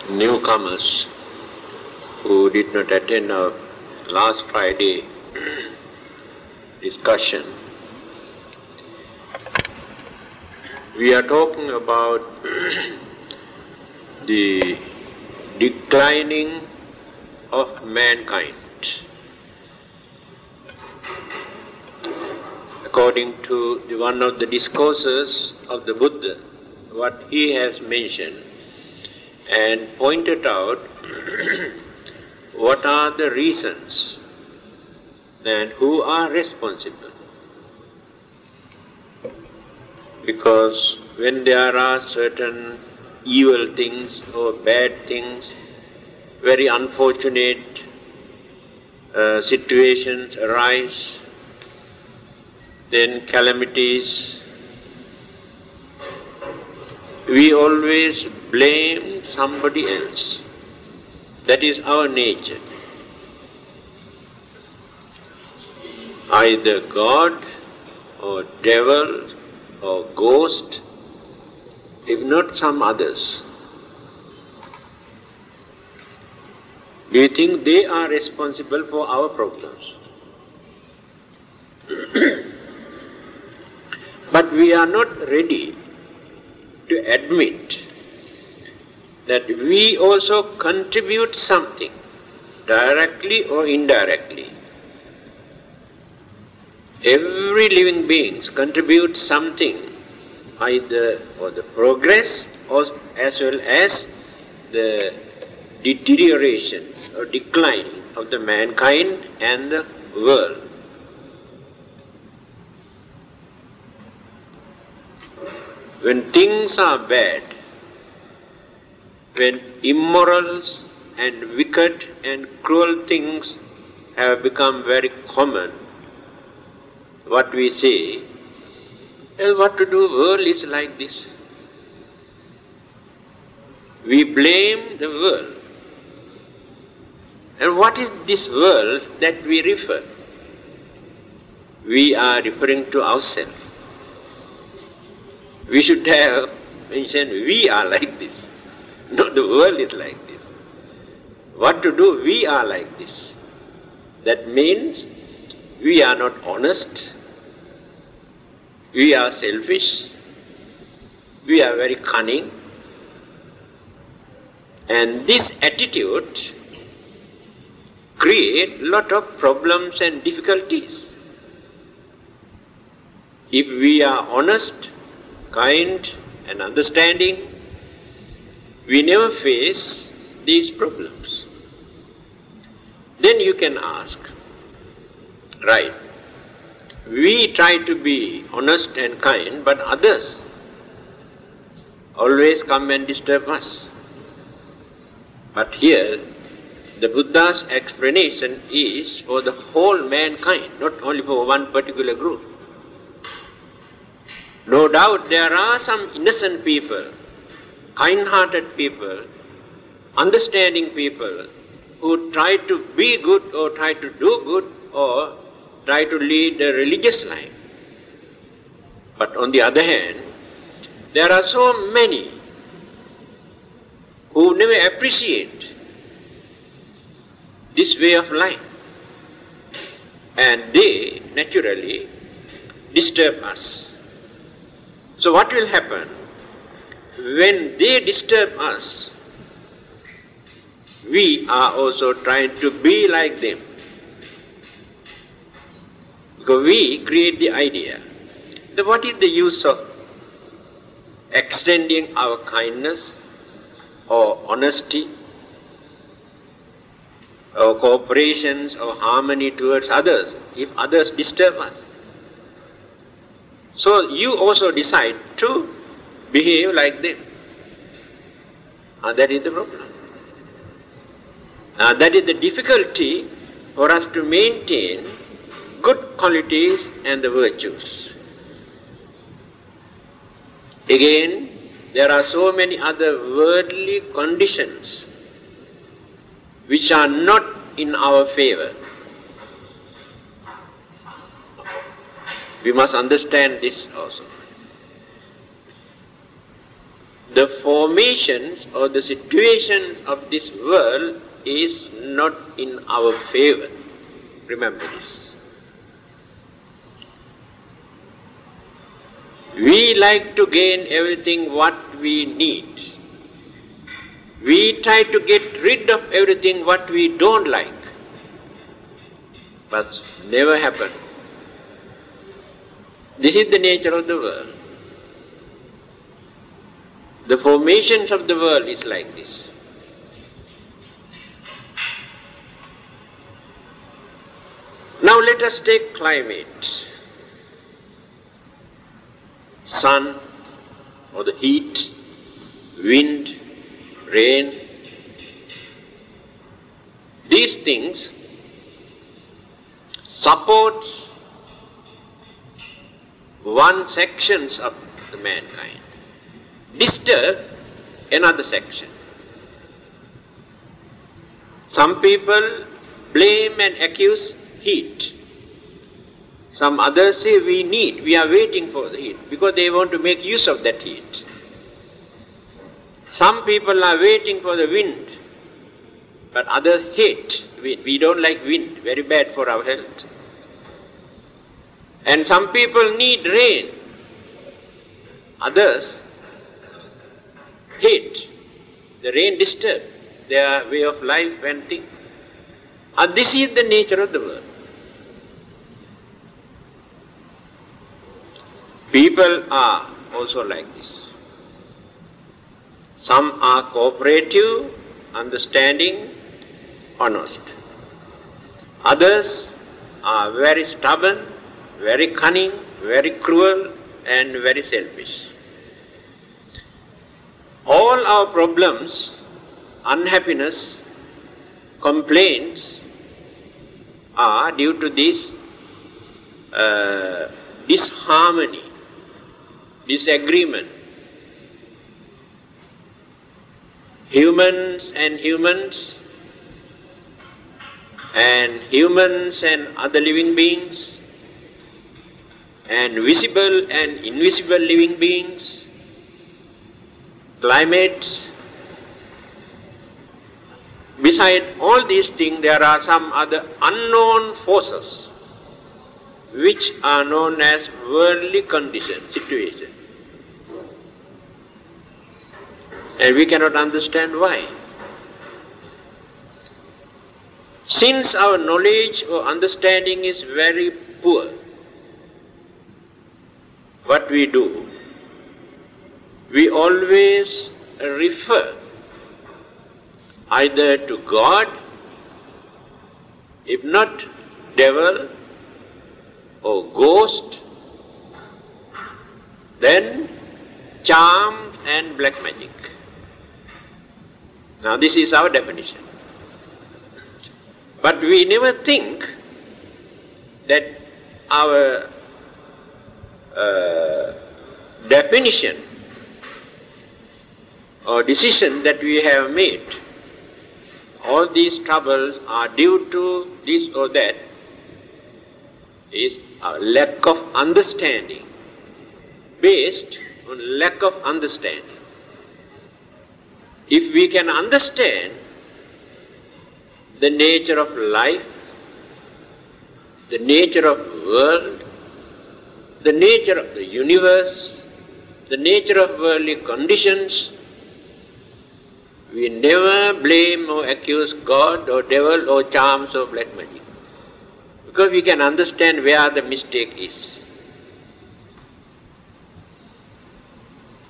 newcomers who did not attend our last Friday discussion. We are talking about the declining of mankind. According to one of the discourses of the Buddha, what he has mentioned and pointed out what are the reasons and who are responsible. Because when there are certain evil things or bad things, very unfortunate situations arise, then calamities, we always blame somebody else. That is our nature. Either God or devil or ghost, if not some others. Do you think they are responsible for our problems? But we are not ready to admit that we also contribute something, directly or indirectly. Every living being contributes something, either for the progress or as well as the deterioration or decline of the mankind and the world. When things are bad, when immoral and wicked and cruel things have become very common, what we say, well, what to do, world is like this. We blame the world. And what is this world that we refer? We are referring to ourselves. We should have mentioned we are like this. No, the world is like this. What to do? We are like this. That means we are not honest. We are selfish. We are very cunning. And this attitude creates a lot of problems and difficulties. If we are honest, kind and understanding, we never face these problems. Then you can ask, right, we try to be honest and kind, but others always come and disturb us. But here, the Buddha's explanation is for the whole mankind, not only for one particular group. No doubt there are some innocent people, kind-hearted people, understanding people who try to be good or try to do good or try to lead a religious life. But on the other hand, there are so many who never appreciate this way of life, and they naturally disturb us. So what will happen? When they disturb us, we are also trying to be like them. Because we create the idea. So what is the use of extending our kindness or honesty or cooperation or harmony towards others if others disturb us? So you also decide to behave like them. That is the problem. That is the difficulty for us to maintain good qualities and the virtues. Again, there are so many other worldly conditions which are not in our favor. We must understand this also. the formations or the situations of this world is not in our favor. Remember this. We like to gain everything what we need. We try to get rid of everything what we don't like. But never happen. This is the nature of the world. The formations of the world is like this. Now let us take climate. Sun or the heat, wind, rain. These things support one section of the mankind, disturb another section. Some people blame and accuse heat. Some others say we are waiting for the heat because they want to make use of that heat. Some people are waiting for the wind, but others hate wind. We don't like wind, very bad for our health. And some people need rain. Others hate. The rain disturbs their way of life and things. And this is the nature of the world. People are also like this. Some are cooperative, understanding, honest. Others are very stubborn, very cunning, very cruel, and very selfish. All our problems, unhappiness, complaints are due to this disharmony, disagreement. Humans and other living beings, and visible and invisible living beings, climate. Beside all these things, there are some other unknown forces which are known as worldly conditions, situations. And we cannot understand why. Since our knowledge or understanding is very poor, what we do, we always refer either to God, if not devil or ghost, then charm and black magic. Now this is our definition. But we never think that our definition or decision that we have made, all these troubles are due to this or that, is a lack of understanding, based on lack of understanding. If we can understand the nature of life, the nature of the world, the nature of the universe, the nature of worldly conditions, we never blame or accuse God or devil or charms or black magic, because we can understand where the mistake is.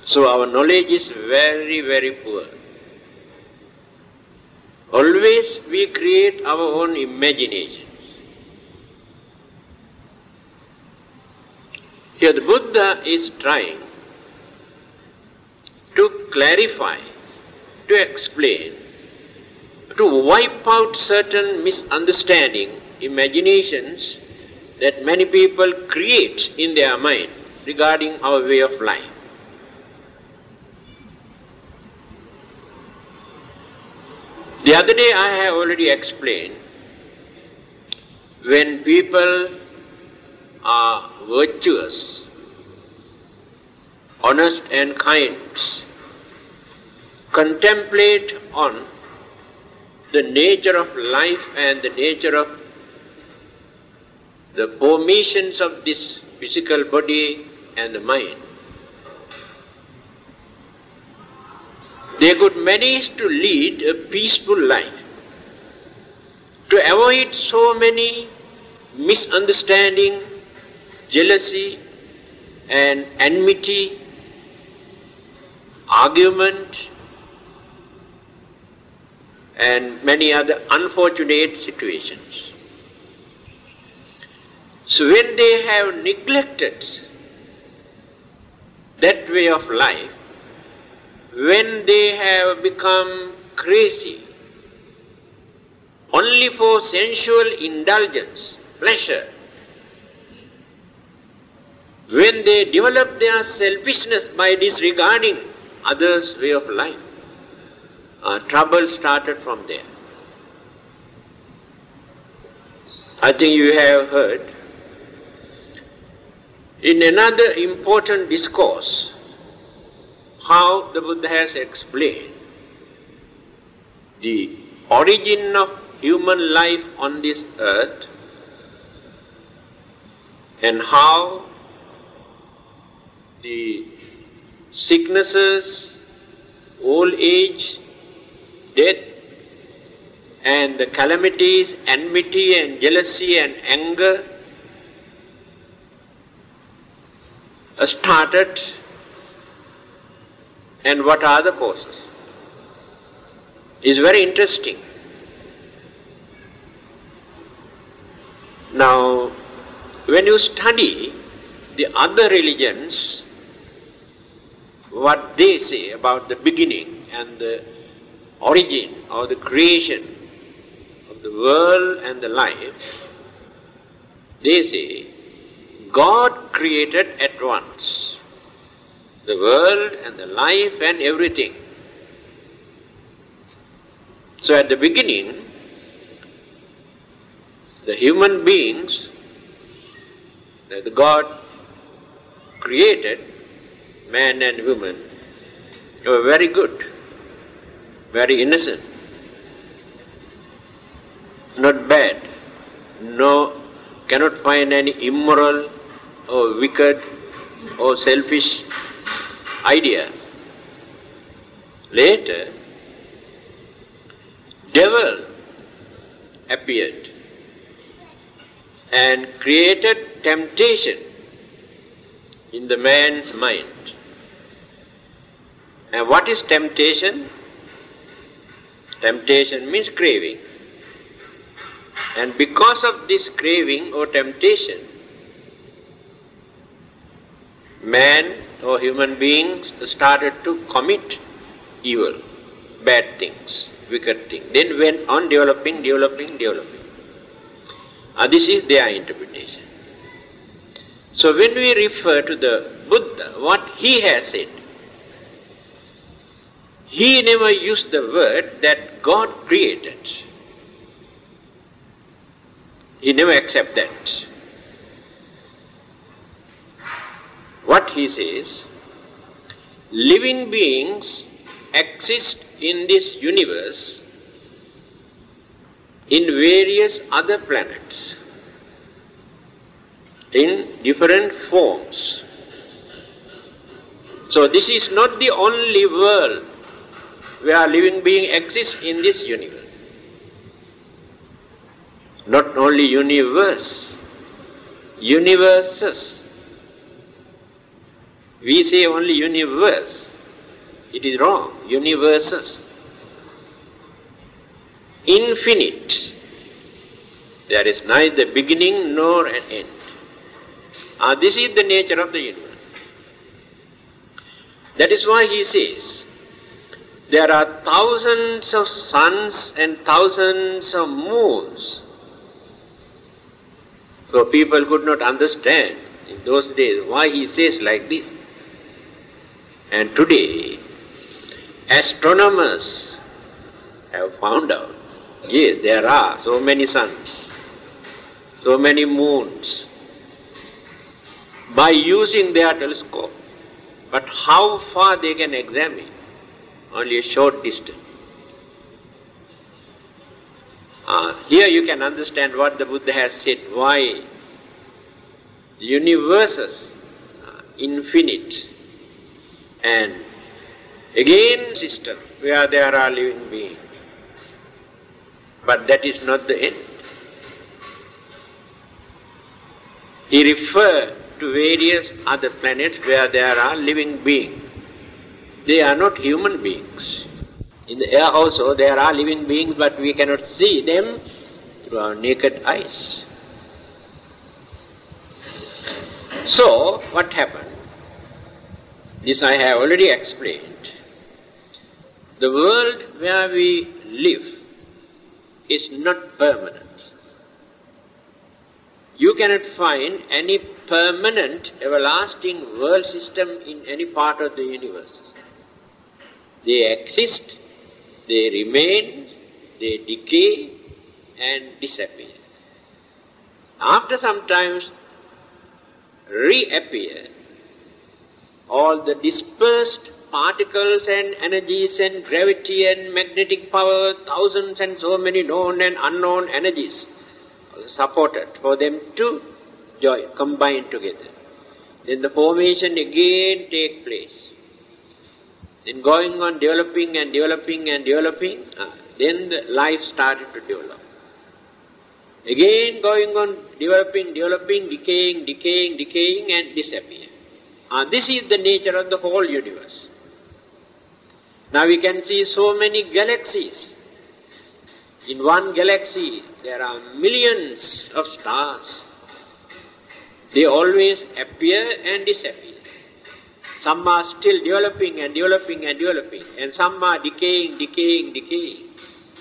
So our knowledge is very, very poor. Always we create our own imaginations. Here the Buddha is trying to clarify, to explain, to wipe out certain misunderstanding, imaginations that many people create in their mind regarding our way of life. The other day I have already explained, when people are virtuous, honest and kind, contemplate on the nature of life and the nature of the formations of this physical body and the mind, they could manage to lead a peaceful life, to avoid so many misunderstanding, jealousy and enmity, argument and many other unfortunate situations. So when they have neglected that way of life, when they have become crazy only for sensual indulgence, pleasure, when they develop their selfishness by disregarding others' way of life, trouble started from there. I think you have heard in another important discourse how the Buddha has explained the origin of human life on this earth and how the sicknesses, old age, death and the calamities, enmity and jealousy and anger started, and what are the causes. It's very interesting. Now, when you study the other religions, what they say about the beginning and the origin or the creation of the world and the life, they say God created at once the world and the life and everything. So at the beginning, the human beings that the God created, man and woman, were very good, very innocent, not bad, no, cannot find any immoral or wicked or selfish ideas. Later, devil appeared and created temptation in the man's mind. And what is temptation? Temptation means craving. And because of this craving or temptation, man or human beings started to commit evil, bad things, wicked things. Then went on developing. This is their interpretation. So when we refer to the Buddha, what he has said, he never used the word that God created. He never accepted that. What he says, living beings exist in this universe in various other planets, in different forms. So this is not the only world where living being exists in this universe. Not only universe, universes. We say only universe. It is wrong. Universes. Infinite. There is neither beginning nor an end. This is the nature of the universe. That is why he says, there are thousands of suns and thousands of moons. So people could not understand in those days why he says like this. And today, astronomers have found out, yes, there are so many suns, so many moons, by using their telescope. But how far they can examine? only a short distance. Here you can understand what the Buddha has said, why the universes are infinite, and again system where there are living beings. But that is not the end. He referred to various other planets where there are living beings. They are not human beings. In the air also there are living beings, but we cannot see them through our naked eyes. So, what happened? This I have already explained. The world where we live is not permanent. You cannot find any permanent, everlasting world system in any part of the universe. They exist, they remain, they decay and disappear. After some time, reappear all the dispersed particles and energies and gravity and magnetic power, thousands and so many known and unknown energies supported for them to combine together. Then the formation again take place. Then going on developing and developing and developing, then the life started to develop. Again going on developing, decaying and disappear. This is the nature of the whole universe. Now we can see so many galaxies. In one galaxy there are millions of stars. They always appear and disappear. Some are still developing and developing and developing, and some are decaying.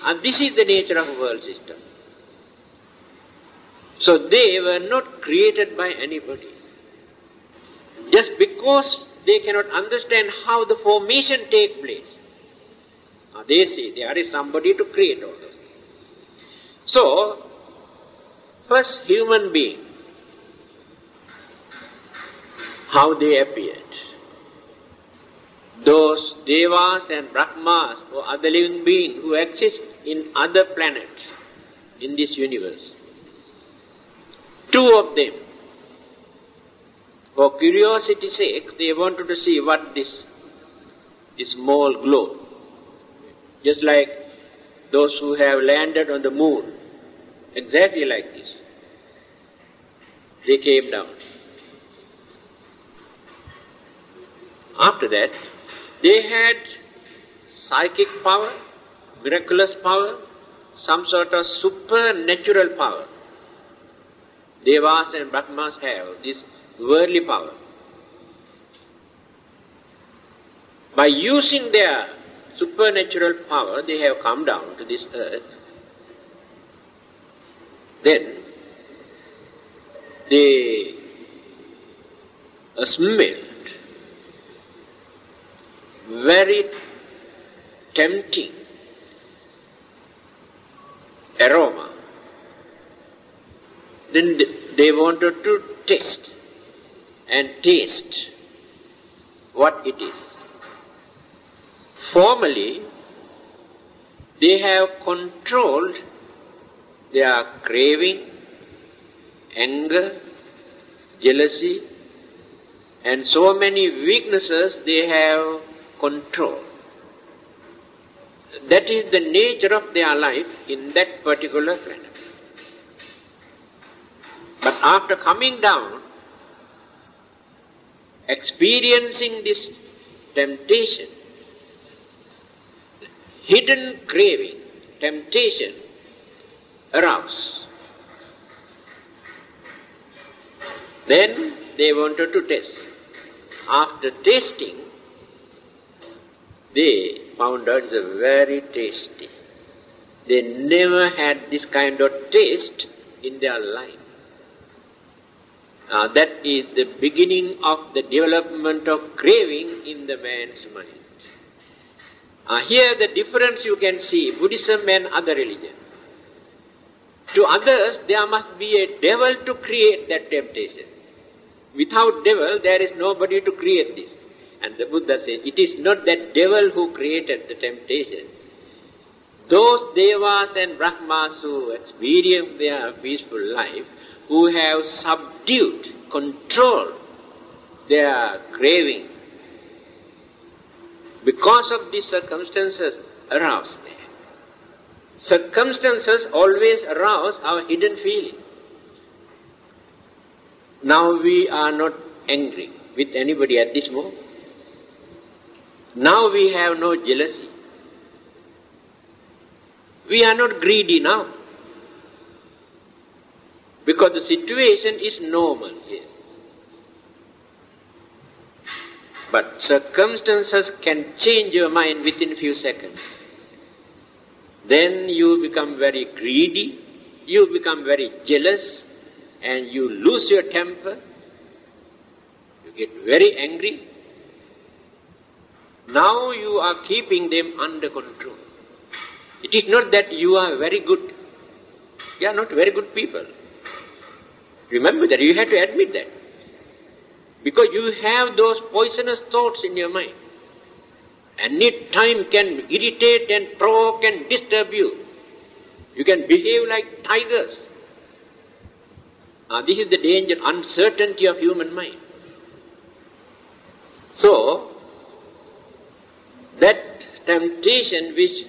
And this is the nature of a world system. So they were not created by anybody. Just because they cannot understand how the formation takes place, they say there is somebody to create all those. So, first human being, how they appeared. Those devas and brahmas or other living beings who exist in other planets in this universe. Two of them, for curiosity's sake, they wanted to see what this small globe. Just like those who have landed on the moon, exactly like this. They came down. After that, they had psychic power, miraculous power, some sort of supernatural power. Devas and Brahmas have this worldly power. By using their supernatural power, they have come down to this earth. Then they smelled very tempting aroma. Then they wanted to test and taste what it is. Formally, they have controlled their craving, anger, jealousy, and so many weaknesses they have controlled. That is the nature of their life in that particular planet. But after coming down, experiencing this temptation, hidden craving, temptation aroused. Then they wanted to test. After tasting, they found out it's very tasty. They never had this kind of taste in their life. That is the beginning of the development of craving in the man's mind. Here the difference you can see, Buddhism and other religions. To others, there must be a devil to create that temptation. Without devil, there is nobody to create this. And the Buddha said, it is not that devil who created the temptation. Those devas and brahmas who experience their peaceful life, who have subdued, controlled their craving, because of these circumstances aroused there. Circumstances always arouse our hidden feeling. Now we are not angry with anybody at this moment. Now we have no jealousy. We are not greedy now. Because the situation is normal here. But circumstances can change your mind within a few seconds. Then you become very greedy, you become very jealous, and you lose your temper. You get very angry. Now you are keeping them under control. It is not that you are very good. You are not very good people. Remember that, you have to admit that. Because you have those poisonous thoughts in your mind. Any time can irritate and provoke and disturb you. You can behave like tigers. This is the danger, uncertainty of human mind. So, that temptation which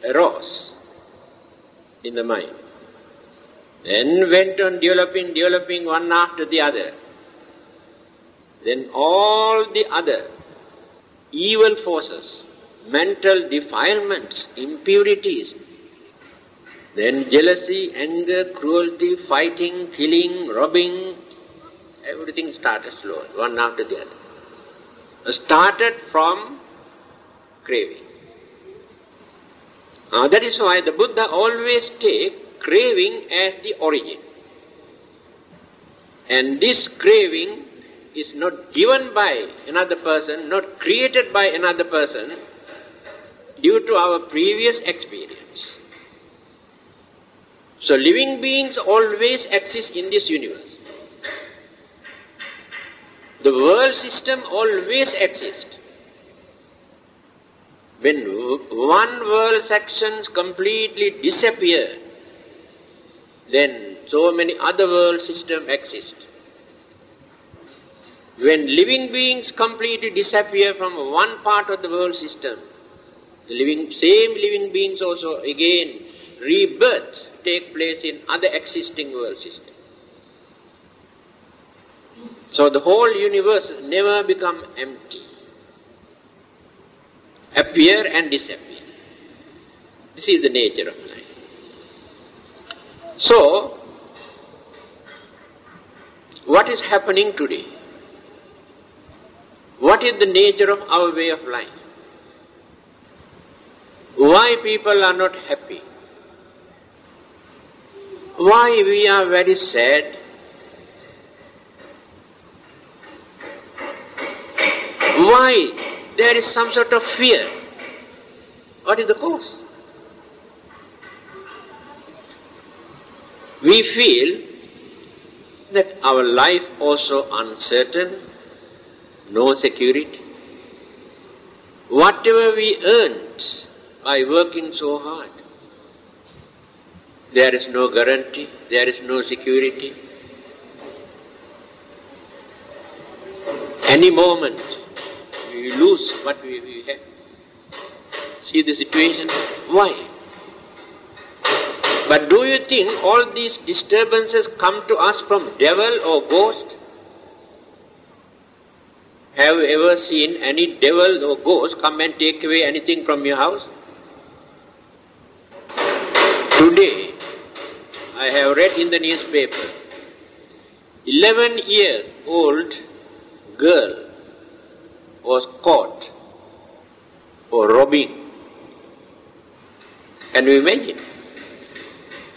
arose in the mind, then went on developing one after the other. Then all the other evil forces, mental defilements, impurities, then jealousy, anger, cruelty, fighting, killing, robbing, everything started slowly, one after the other. Started from craving. That is why the Buddha always takes craving as the origin. And this craving is not given by another person, not created by another person, due to our previous experience. So living beings always exist in this universe. The world system always exists. When one world section completely disappears, then so many other world systems exist. When living beings completely disappear from one part of the world system, the same living beings also again rebirth take place in other existing world systems. So the whole universe never become empty. Appear and disappear. This is the nature of life. So, what is happening today? What is the nature of our way of life? Why people are not happy? Why we are very sad? Why there is some sort of fear? What is the cause? We feel that our life also uncertain, no security. Whatever we earned by working so hard, there is no guarantee, there is no security. Any moment we lose what we have. See the situation? Why? But do you think all these disturbances come to us from devil or ghost? Have you ever seen any devil or ghost come and take away anything from your house? Today, I have read in the newspaper, 11-year-old girl was caught for robbing. Can you imagine?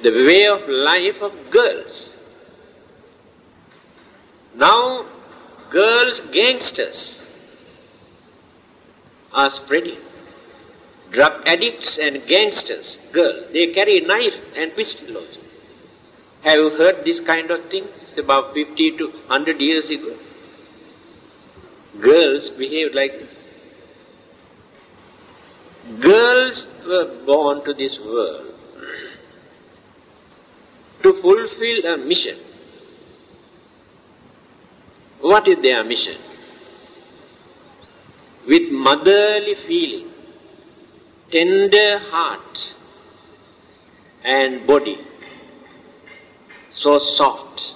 The way of life of girls. Now, girls, gangsters are spreading. Drug addicts and gangsters, girls, they carry knife and pistol also. Have you heard this kind of thing about 50 to 100 years ago? girls behaved like this. Girls were born to this world to fulfill a mission. What is their mission? With motherly feeling, tender heart and body, so soft,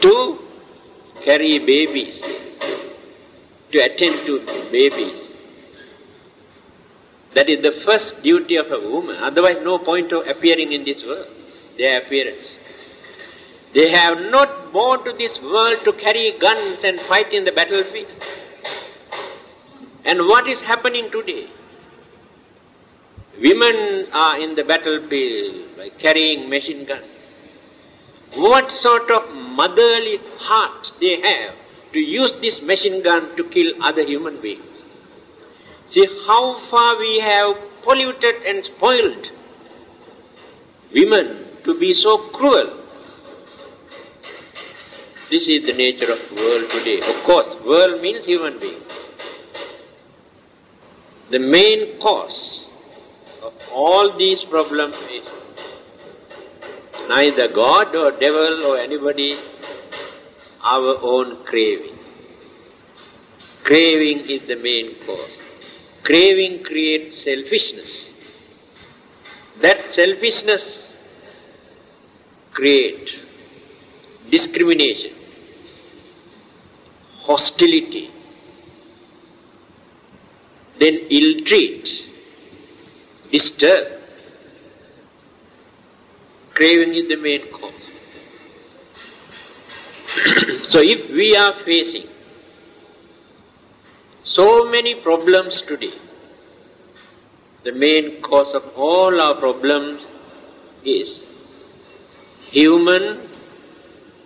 to carry babies, to attend to babies. That is the first duty of a woman. Otherwise, no point of appearing in this world, their appearance. They have not born to this world to carry guns and fight in the battlefield. And what is happening today? Women are in the battlefield by carrying machine guns. What sort of motherly hearts they have to use this machine gun to kill other human beings? See how far we have polluted and spoiled women to be so cruel. This is the nature of the world today. Of course, world means human being. The main cause of all these problems is neither God or devil or anybody, our own craving. Craving is the main cause. Craving creates selfishness. That selfishness creates discrimination, hostility, then ill-treat, disturb. Craving is the main cause. So if we are facing so many problems today, the main cause of all our problems is human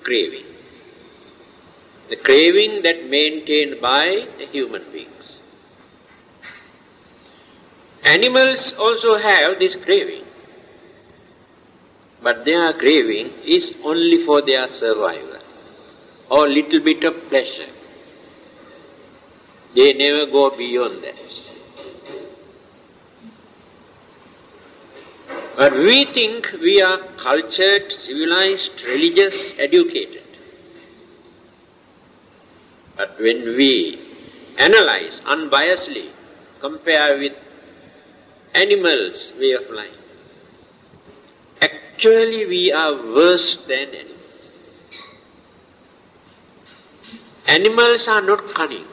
craving. The craving that maintained by the human beings. Animals also have this craving, but their craving is only for their survival or little bit of pleasure. They never go beyond that. But we think we are cultured, civilized, religious, educated. But when we analyze unbiasedly, compare with animals' way of life, actually we are worse than animals. Animals are not cunning.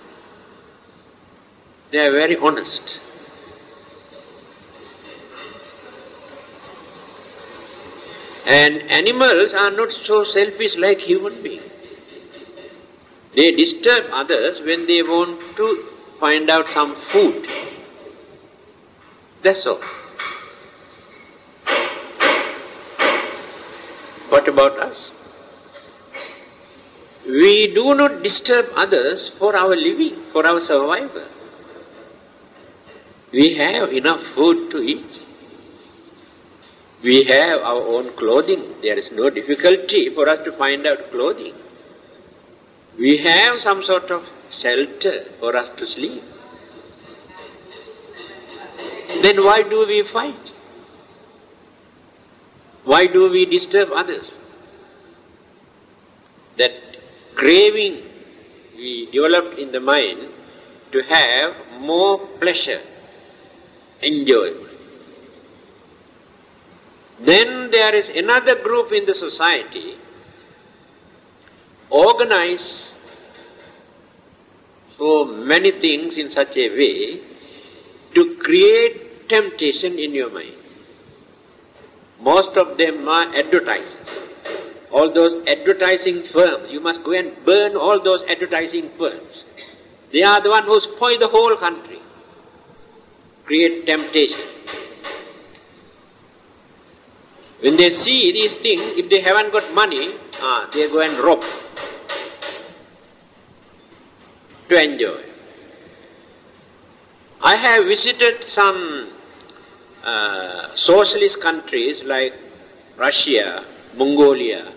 They are very honest. And animals are not so selfish like human beings. They disturb others when they want to find out some food. That's all. What about us? We do not disturb others for our living, for our survival. We have enough food to eat. We have our own clothing. There is no difficulty for us to find out clothing. We have some sort of shelter for us to sleep. Then why do we fight? Why do we disturb others? That craving we developed in the mind to have more pleasure, enjoyment. Then there is another group in the society organized so many things in such a way to create temptation in your mind. Most of them are advertisers. All those advertising firms, you must go and burn all those advertising firms. They are the ones who spoil the whole country. Create temptation. When they see these things, if they haven't got money, they go and rob to enjoy. I have visited some socialist countries like Russia, Mongolia,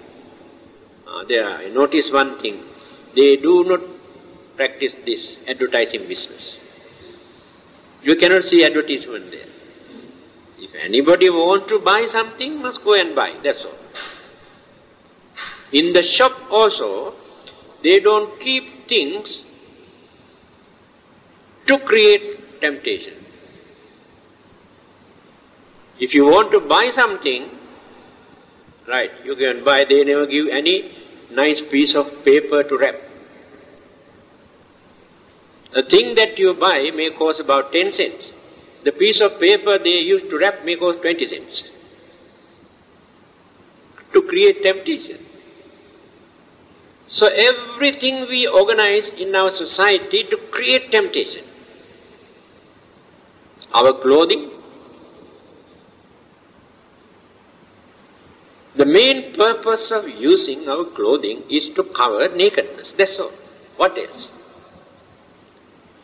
I notice one thing. They do not practice this advertising business. You cannot see advertisement there. If anybody wants to buy something, must go and buy, that's all. In the shop also, they don't keep things to create temptation. If you want to buy something, right, you can buy, they never give any nice piece of paper to wrap. The thing that you buy may cost about 10 cents. The piece of paper they use to wrap may cost 20 cents. To create temptation. So everything we organize in our society to create temptation. Our clothing. The main purpose of using our clothing is to cover nakedness. That's all. What else?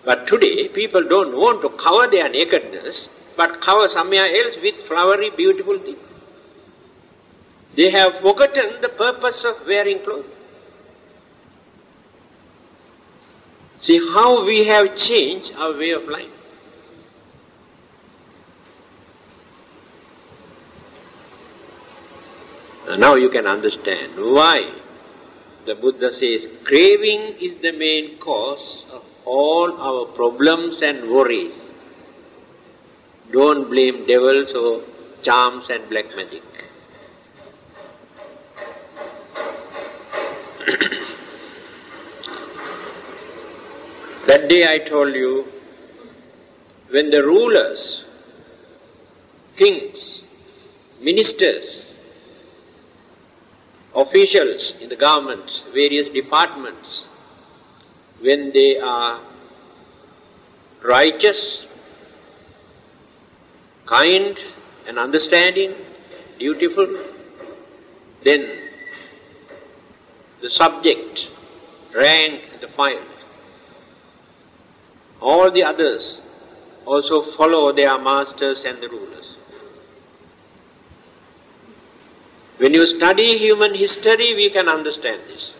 But today, people don't want to cover their nakedness, but cover somewhere else with flowery, beautiful things. They have forgotten the purpose of wearing clothes. See how we have changed our way of life. Now you can understand why the Buddha says craving is the main cause of all our problems and worries. Don't blame devils or charms and black magic. That day I told you, when the rulers, kings, ministers, officials in the government, various departments, when they are righteous, kind and understanding, dutiful, then the subject rank and the file. All the others also follow their masters and the rulers. When you study human history, we can understand this.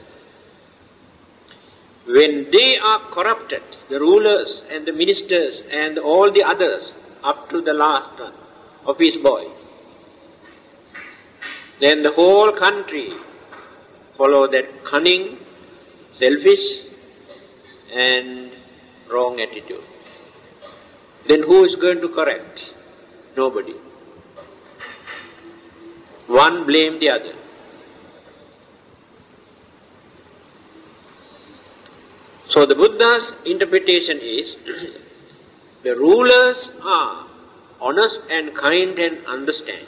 When they are corrupted, the rulers and the ministers and all the others, up to the last one, office boy, then the whole country follow that cunning, selfish and wrong attitude. Then who is going to correct? Nobody. One blame the other. So the Buddha's interpretation is, the rulers are honest and kind and understanding.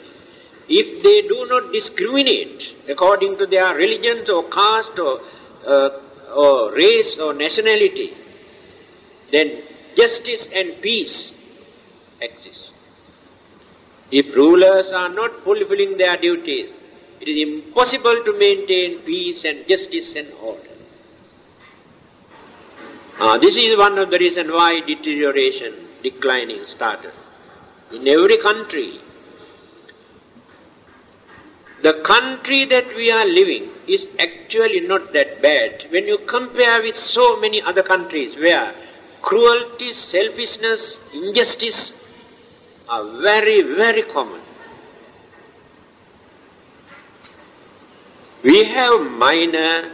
If they do not discriminate according to their religion or caste or race or nationality, then justice and peace exist. If rulers are not fulfilling their duties, it is impossible to maintain peace and justice and order. This is one of the reasons why deterioration, declining started. In every country, the country that we are living is actually not that bad when you compare with so many other countries where cruelty, selfishness, injustice are very, very common. We have minor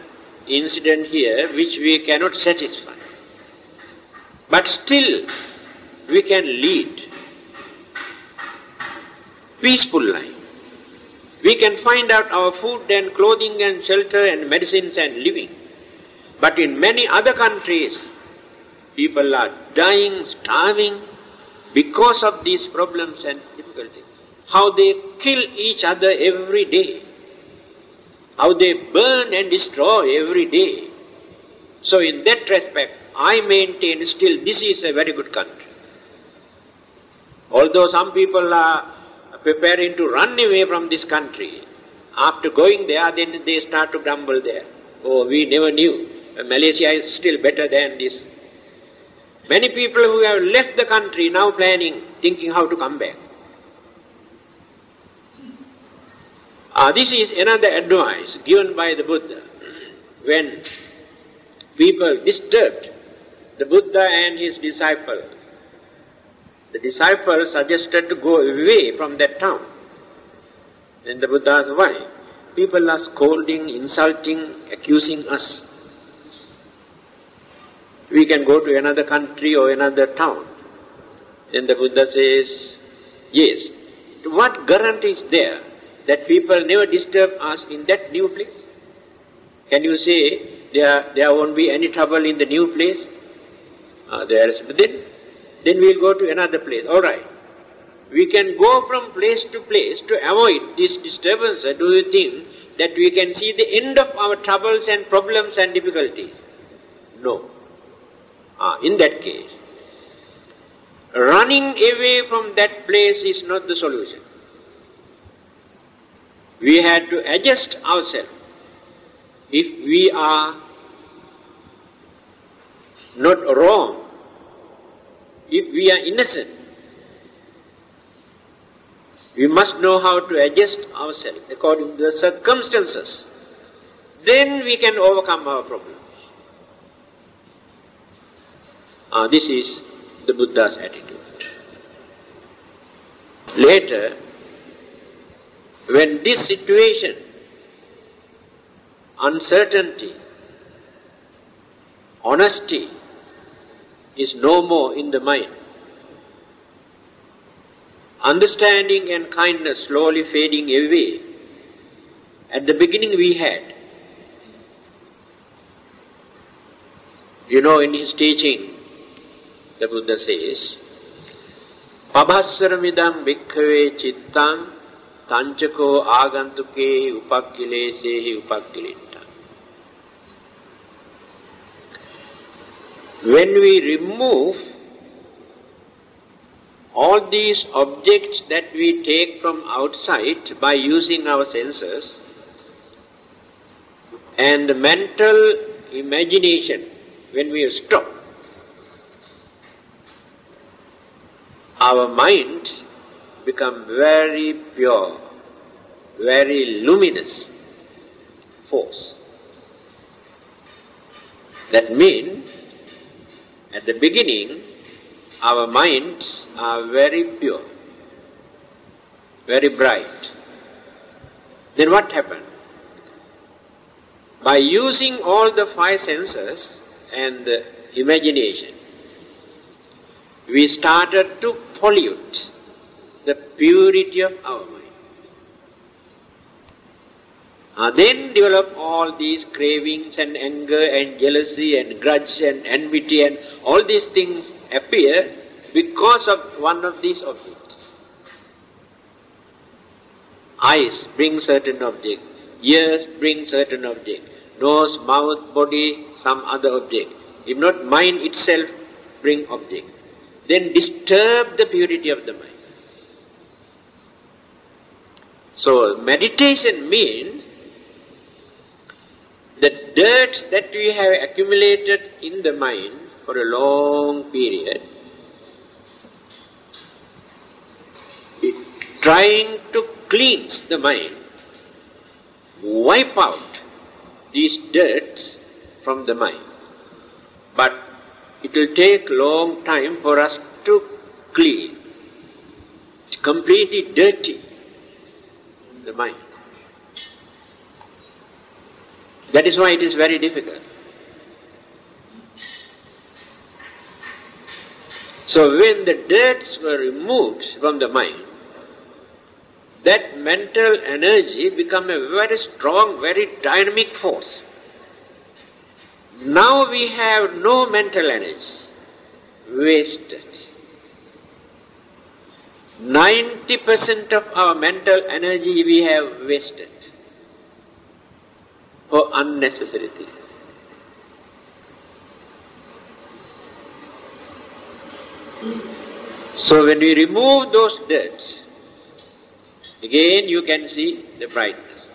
incident here which we cannot satisfy. But still, we can lead peaceful life. We can find out our food and clothing and shelter and medicines and living. But in many other countries, people are dying, starving because of these problems and difficulties. How they kill each other every day. How they burn and destroy every day. So in that respect, I maintain still this is a very good country. Although some people are preparing to run away from this country, after going there, then they start to grumble there. Oh, we never knew. Malaysia is still better than this. Many people who have left the country now planning, thinking how to come back. This is another advice given by the Buddha. when people disturbed the Buddha and his disciple, the disciple suggested to go away from that town. Then the Buddha asked, why? People are scolding, insulting, accusing us. We can go to another country or another town. Then the Buddha says, yes. What guarantee is there that people never disturb us in that new place? Can you say there won't be any trouble in the new place? Then we'll go to another place. All right. We can go from place to place to avoid this disturbance. Do you think that we can see the end of our troubles and problems and difficulties? No. In that case, running away from that place is not the solution. We had to adjust ourselves. If we are not wrong, if we are innocent, we must know how to adjust ourselves according to the circumstances. Then we can overcome our problems. This is the Buddha's attitude. Later, when this situation, uncertainty, honesty is no more in the mind, understanding and kindness slowly fading away. At the beginning we had. In his teaching, the Buddha says, Pabhassaramidam bhikkhave chittam tanchako agantuke upakkilesehi upakkilinta. When we remove all these objects that we take from outside by using our senses, and the mental imagination, when we stop, our mind become very pure, very luminous force. That means, at the beginning, our minds are very pure, very bright. Then what happened? By using all the five senses and the imagination, we started to pollute the purity of our mind. Then develop all these cravings and anger and jealousy and grudge and enmity, and all these things appear because of one of these objects. Eyes bring certain object, ears bring certain object, nose, mouth, body, some other object. If not, mind itself bring object. Then disturb the purity of the mind. So meditation means the dirt that we have accumulated in the mind for a long period, trying to cleanse the mind, wipe out these dirts from the mind. But it will take long time for us to clean, completely dirty the mind. That is why it is very difficult. So when the dirts were removed from the mind, that mental energy became a very strong, very dynamic force. Now we have no mental energy, wasted. 90% of our mental energy we have wasted for unnecessary things. So when we remove those dirts, again you can see the brightness.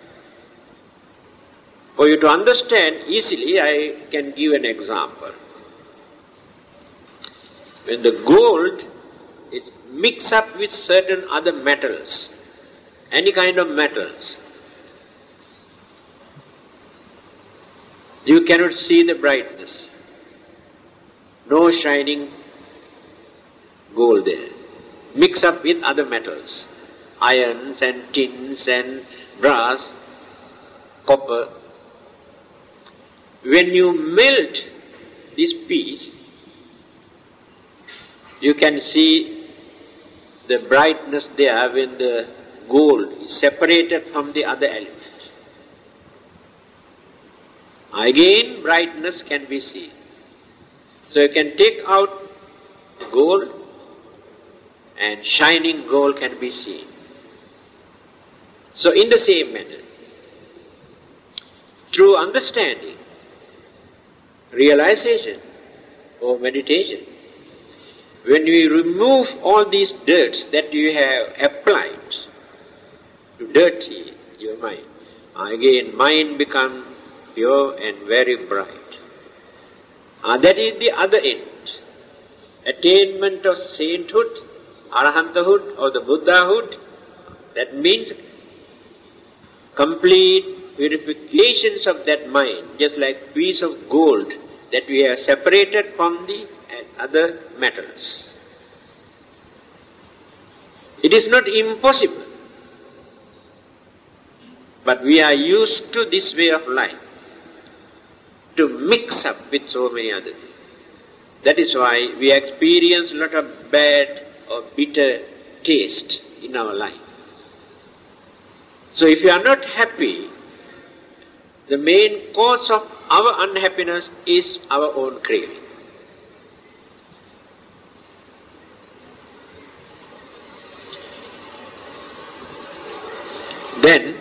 For you to understand easily, I can give an example. When the gold is mixed up with certain other metals, any kind of metals, You cannot see the brightness. No shining gold there. Mix up with other metals, irons and tins and brass, copper. When you melt this piece, you can see the brightness there when the gold is separated from the other element. Again, brightness can be seen. So you can take out the gold and shining gold can be seen. So in the same manner, through understanding, realization or meditation, when we remove all these dirts that you have applied to dirty your mind, again mind becomes pure and very bright. That is the other end. Attainment of sainthood, arahanthood or the Buddhahood, that means complete purifications of that mind, just like piece of gold that we have separated from the other metals. It is not impossible, but we are used to this way of life, to mix up with so many other things. That is why we experience a lot of bad or bitter taste in our life. So if you are not happy, the main cause of our unhappiness is our own craving. Then,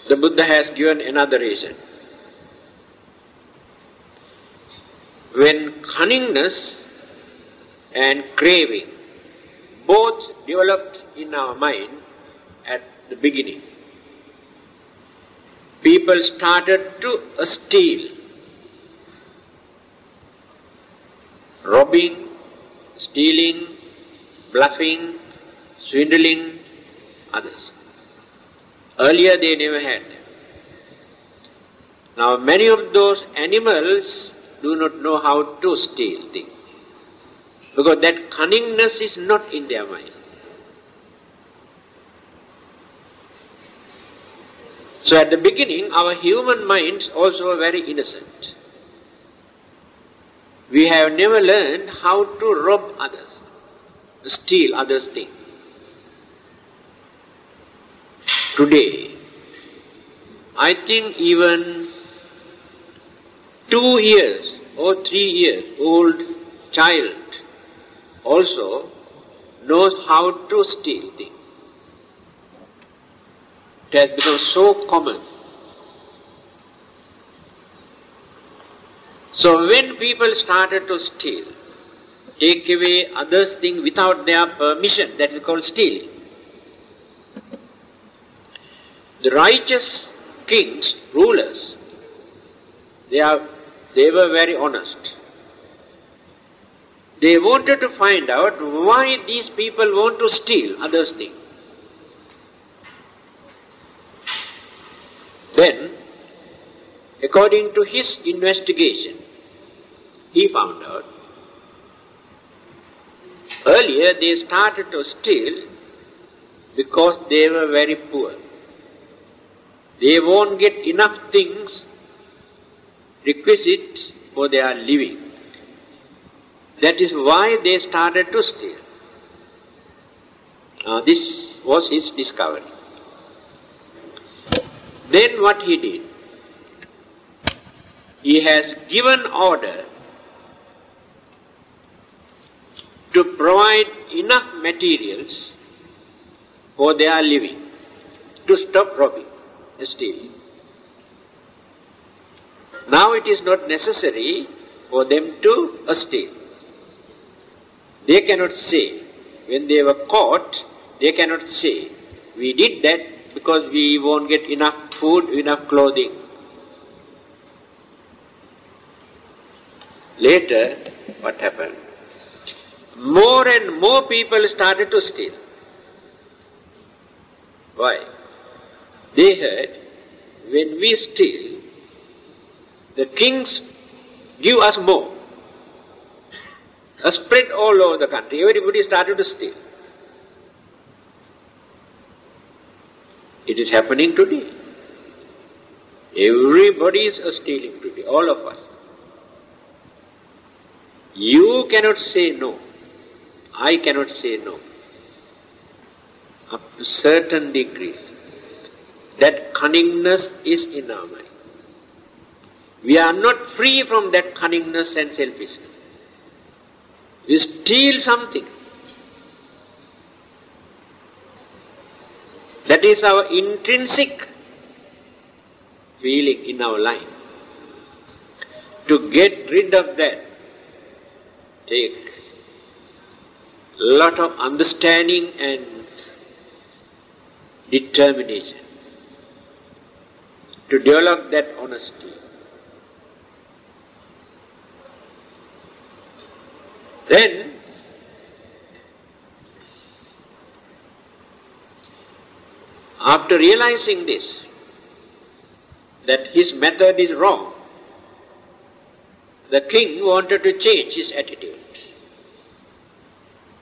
the Buddha has given another reason. When cunningness and craving both developed in our mind at the beginning, people started to steal, robbing, stealing, bluffing, swindling others. Earlier they never had. Now many of those animals do not know how to steal things, because that cunningness is not in their mind. So at the beginning, our human minds also are very innocent. We have never learned how to rob others, steal others' things. Today, I think even 2 years or 3 years old child also knows how to steal things. It has become so common. So when people started to steal, take away others' things without their permission, that is called stealing. The righteous kings, rulers, they were very honest. They wanted to find out why these people want to steal others' things. Then, according to his investigation, he found out earlier they started to steal because they were very poor. They won't get enough things requisite for their living. That is why they started to steal. This was his discovery. Then what he did? He has given order to provide enough materials for their living, to stop robbing, stealing. Now it is not necessary for them to steal. They cannot say, when they were caught, they cannot say, we did that because we won't get enough food, enough clothing. Later, what happened? More and more people started to steal. Why? They heard, when we steal, The kings give us more. Spread all over the country. Everybody started to steal. It is happening today. Everybody is stealing today, all of us. You cannot say no. I cannot say no. Up to certain degrees. That cunningness is in our mind. We are not free from that cunningness and selfishness. We steal something. That is our intrinsic feeling in our life. To get rid of that, take a lot of understanding and determination to develop that honesty. Then, after realizing this, that his method is wrong, the king wanted to change his attitude.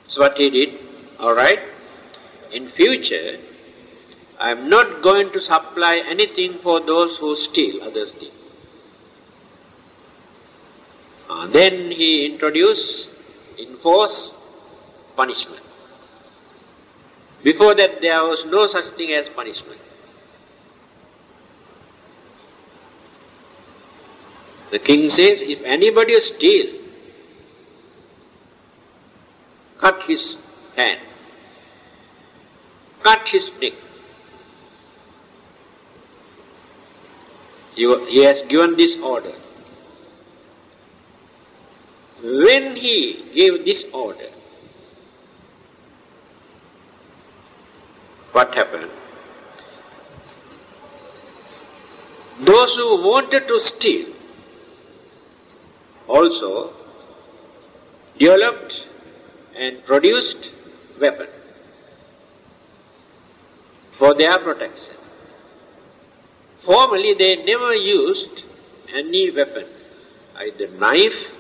So what he did, alright, in future, I am not going to supply anything for those who steal others' things. Then he enforced punishment. Before that there was no such thing as punishment. The king says, if anybody steals, cut his hand, cut his neck. He has given this order. When he gave this order, what happened? Those who wanted to steal also developed and produced weapons for their protection. Formerly they never used any weapon, either knife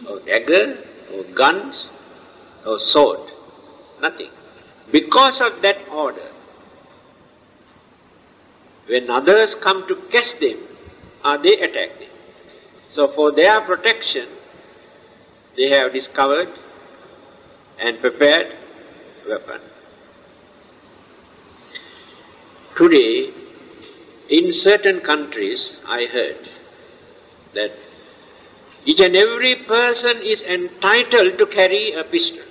or dagger or guns or sword, nothing. Because of that order, when others come to catch them, they attack them. So for their protection, they have discovered and prepared weapon. Today, in certain countries, I heard that each and every person is entitled to carry a pistol.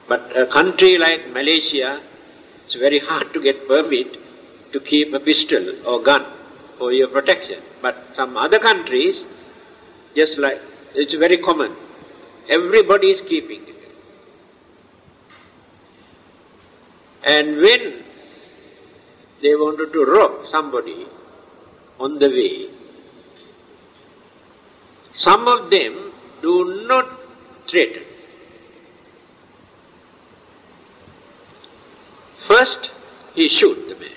But a country like Malaysia, it's very hard to get permit to keep a pistol or gun for your protection. But some other countries, just like, it's very common. Everybody is keeping it. And when they wanted to rob somebody on the way, some of them do not threaten. First, he shoots the man.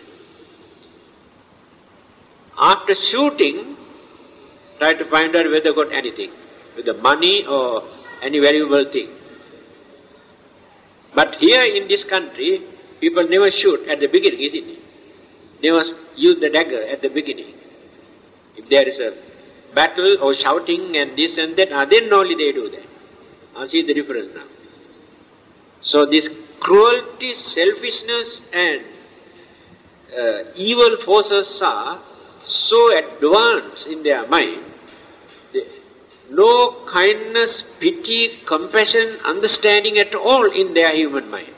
After shooting, try to find out whether got anything, whether money or any valuable thing. But here in this country, people never shoot at the beginning, isn't it? They must use the dagger at the beginning. If there is a battle or shouting and this and that, then only they do that. See the difference now. So this cruelty, selfishness and evil forces are so advanced in their mind, no kindness, pity, compassion, understanding at all in their human mind.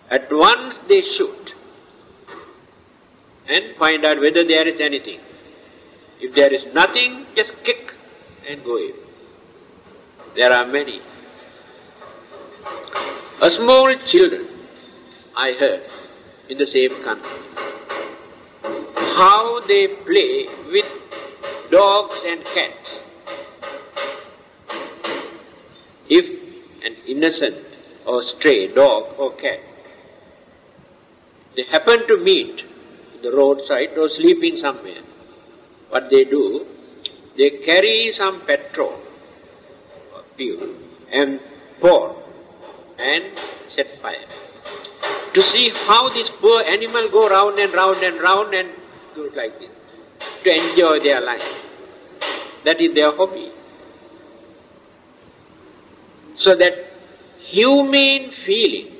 At once they shoot and find out whether there is anything. If there is nothing, just kick and go away. There are many. A small children, I heard, in the same country, how they play with dogs and cats. If an innocent or stray dog or cat, they happen to meet the roadside or sleeping somewhere. What they do, they carry some petrol or fuel and pour and set fire. To see how this poor animal go round and round and round and do it like this. To enjoy their life. That is their hobby. So that humane feeling,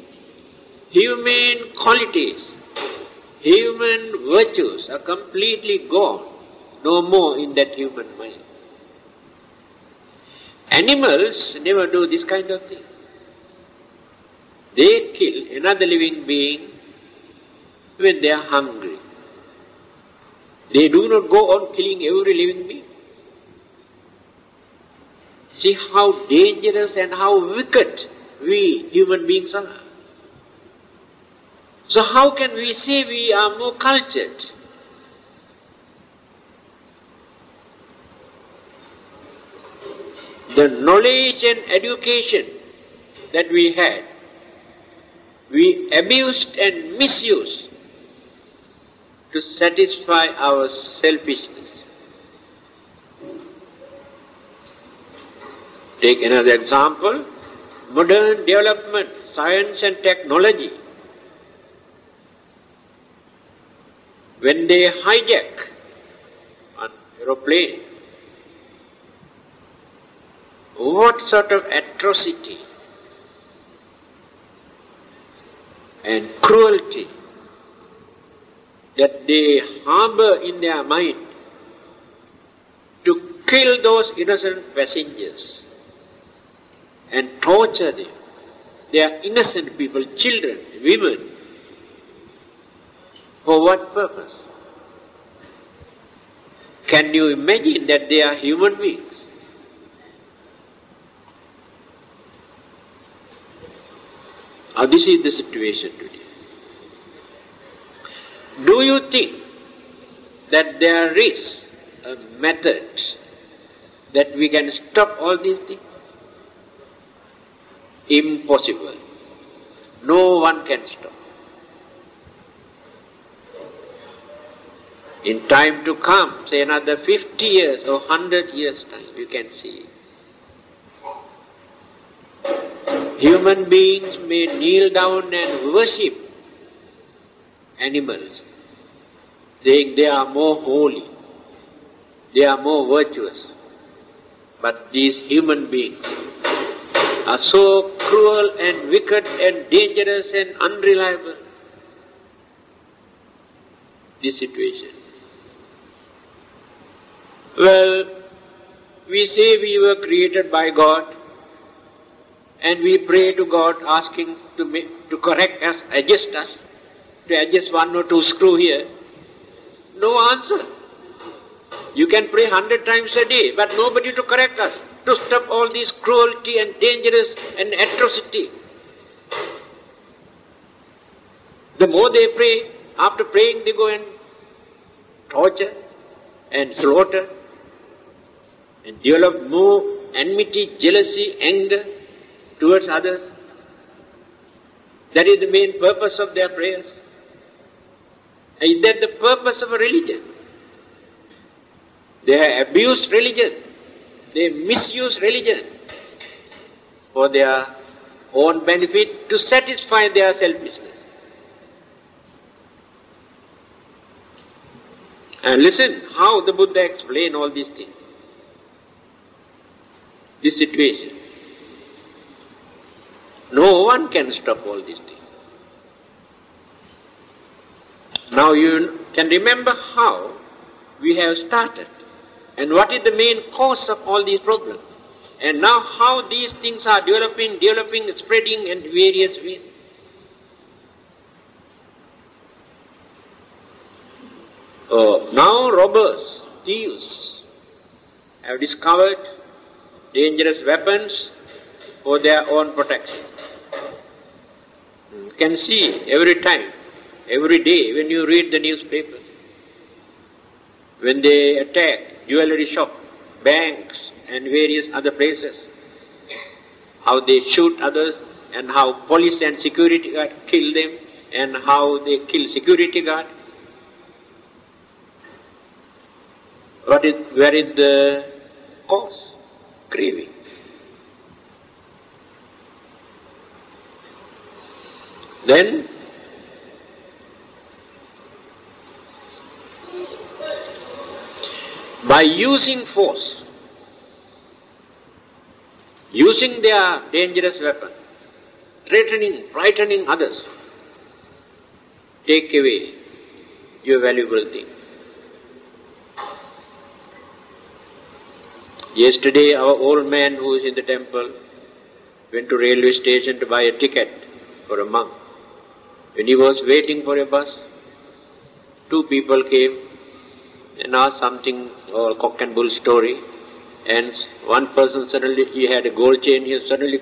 humane qualities, human virtues are completely gone. No more in that human mind. Animals never do this kind of thing. They kill another living being when they are hungry. They do not go on killing every living being. See how dangerous and how wicked we human beings are. So how can we say we are more cultured? The knowledge and education that we had, we abused and misused to satisfy our selfishness. Take another example, modern development, science and technology. When they hijack an aeroplane, what sort of atrocity and cruelty that they harbor in their mind to kill those innocent passengers and torture them. They are innocent people, children, women. For what purpose? Can you imagine that they are human beings? Now this is the situation today. Do you think that there is a method that we can stop all these things? Impossible. No one can stop. In time to come, say another 50 years or 100 years time, you can see. Human beings may kneel down and worship animals, saying they are more holy, they are more virtuous. But these human beings are so cruel and wicked and dangerous and unreliable. This situation. Well, we say we were created by God, and we pray to God asking to correct us, to adjust one or two screw here. No answer. You can pray 100 times a day, but nobody to correct us, to stop all this cruelty and dangerous and atrocity. The more they pray, after praying they go and torture and slaughter and develop more enmity, jealousy, anger towards others. That is the main purpose of their prayers. Is that the purpose of a religion? They have abused religion. They misuse religion for their own benefit to satisfy their selfishness. And listen how the Buddha explained all these things. This situation. No one can stop all these things. Now you can remember how we have started and what is the main cause of all these problems. And now how these things are developing, spreading in various ways. Now robbers, thieves have discovered dangerous weapons for their own protection. You can see every time, every day when you read the newspaper, when they attack jewelry shop, banks and various other places, how they shoot others and how police and security guard kill them and how they kill security guard. Where is the cause? Craving. Then by using force, using their dangerous weapon, frightening others, take away your valuable thing. Yesterday our old man who is in the temple went to railway station to buy a ticket for a monk. When he was waiting for a bus, two people came and asked something or cock and bull story, and one person suddenly, he had a gold chain, he suddenly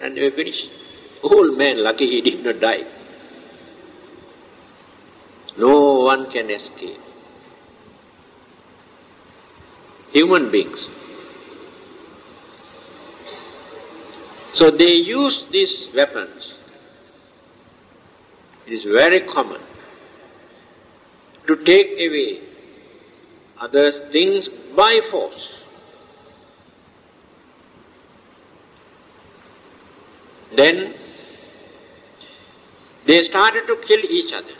and they were finished. Old man, lucky he did not die. No one can escape. Human beings. So they use these weapons. It is very common to take away others' things by force. Then they started to kill each other.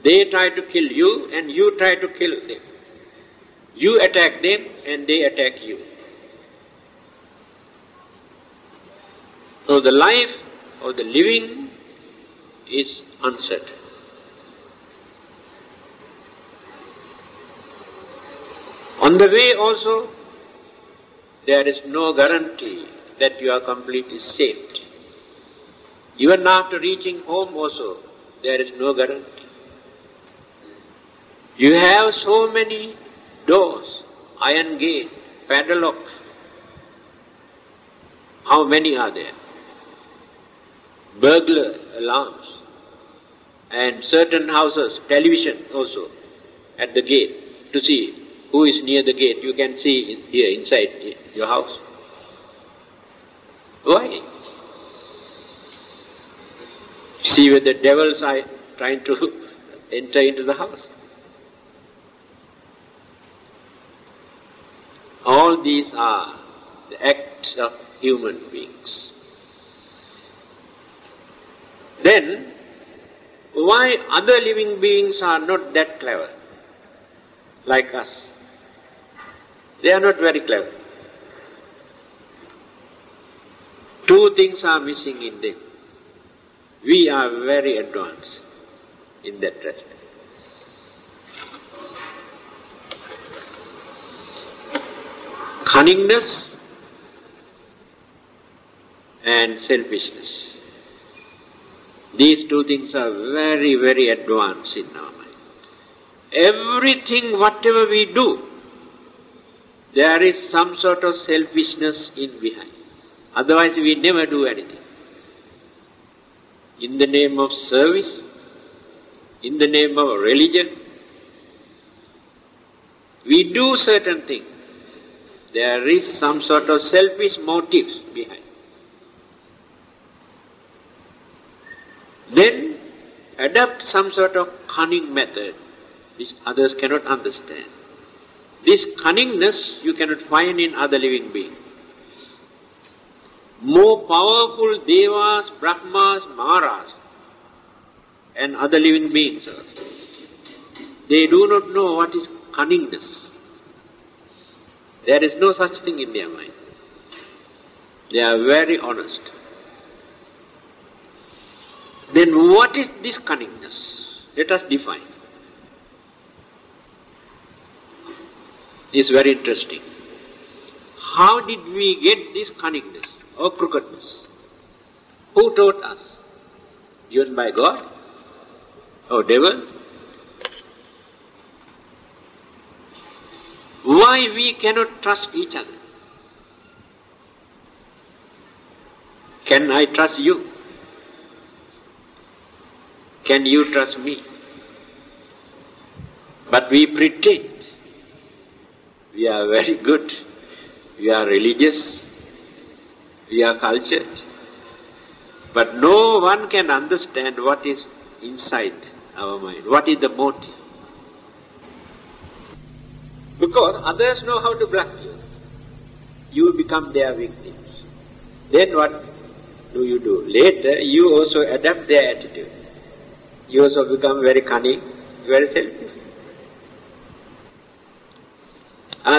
They try to kill you and you try to kill them. You attack them and they attack you. So the life of the living is uncertain. On the way also, there is no guarantee that you are completely safe. Even after reaching home also, there is no guarantee. You have so many doors, iron gate, padlocks. How many are there? Burglar alarms. And certain houses, television also at the gate to see who is near the gate. You can see here inside your house. Why? See whether the devils are trying to enter into the house. All these are the acts of human beings. Then, why other living beings are not that clever like us? They are not very clever. Two things are missing in them. We are very advanced in that respect. Cunningness and selfishness. These two things are very, very advanced in our mind. Everything, whatever we do, there is some sort of selfishness in behind. Otherwise we never do anything. In the name of service, in the name of religion, we do certain things. There is some sort of selfish motives behind. Then adopt some sort of cunning method which others cannot understand. This cunningness you cannot find in other living beings. More powerful devas, brahmas, maharas and other living beings, they do not know what is cunningness. There is no such thing in their mind. They are very honest. Then what is this cunningness? Let us define. It's very interesting. How did we get this cunningness or crookedness? Who taught us? Given by God or devil? Why we cannot trust each other? Can I trust you? Can you trust me? But we pretend we are very good, we are religious, we are cultured. But no one can understand what is inside our mind, what is the motive. Because others know how to block you. You become their victims. Then what do? Later, you also adapt their attitude. You also become very cunning, very selfish.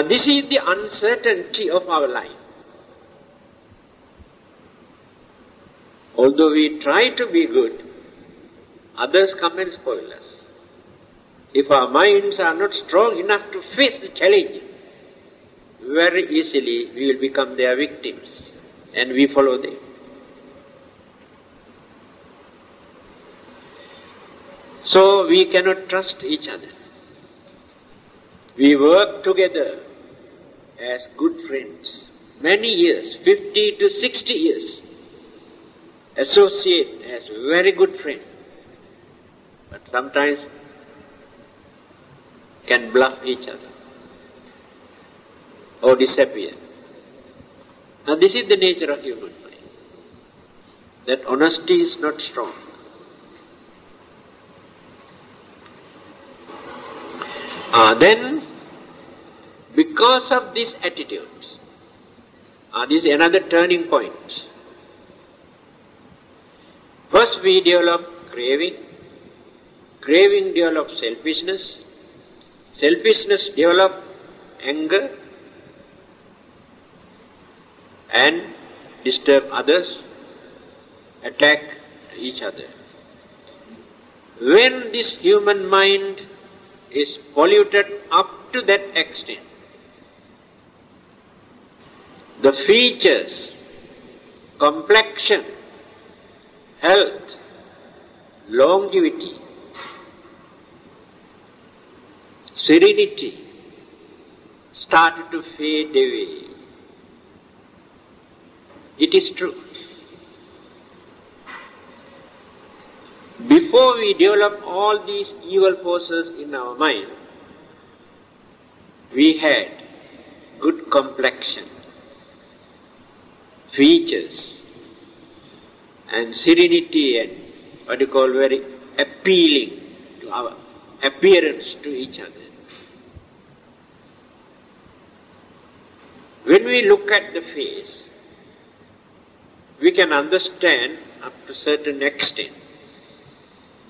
This is the uncertainty of our life. Although we try to be good, others come and spoil us. If our minds are not strong enough to face the challenges, very easily we will become their victims and we follow them. So we cannot trust each other. We work together as good friends, many years, 50 to 60 years, associate as very good friends. But sometimes can bluff each other or disappear. Now this is the nature of human mind. That honesty is not strong. Then, because of this attitude, this is another turning point. First we develop craving. Craving develops selfishness. Selfishness develops anger and disturb others, attack each other. When this human mind is polluted up to that extent, the features, complexion, health, longevity, serenity start to fade away. It is true. Before we develop all these evil forces in our mind, we had good complexion, features, and serenity, and what you call very appealing to our appearance to each other. When we look at the face, we can understand up to a certain extent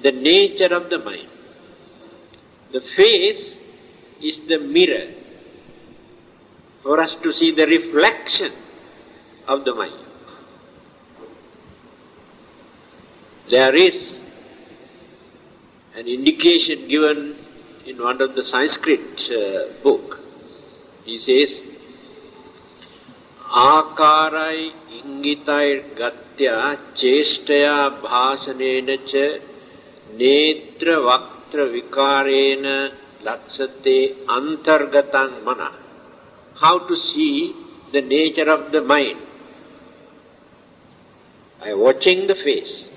the nature of the mind. The face is the mirror for us to see the reflection of the mind. There is an indication given in one of the Sanskrit book. He says, Akarai ingitai gatya cheshtaya bhasanena cha netra vaktra vikarena laksate antargatang mana. How to see the nature of the mind? By watching the face,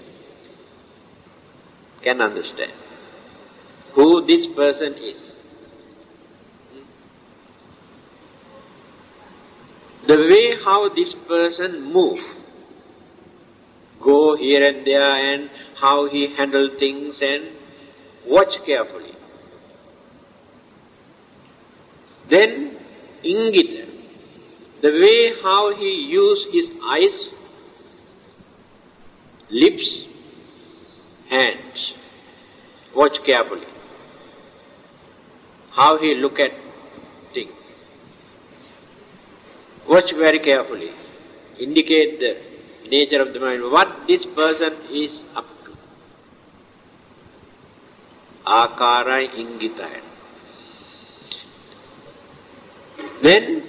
can understand who this person is. The way how this person moves, go here and there, and how he handle things, and watch carefully. Then ingita, the way how he use his eyes, lips, hands. Watch carefully how he look at things. Watch very carefully. Indicate the nature of the mind, what this person is up to. Akarai ingitaya. Then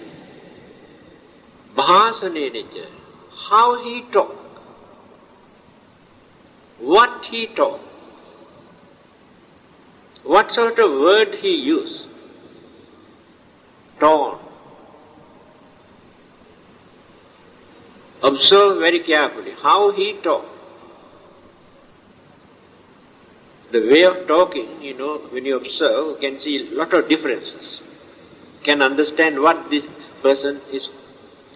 bhasanenecha, how he talk, what he talk, what sort of word he use, tone. Observe very carefully how he talk. The way of talking, when you observe, you can see a lot of differences. Can understand what this person is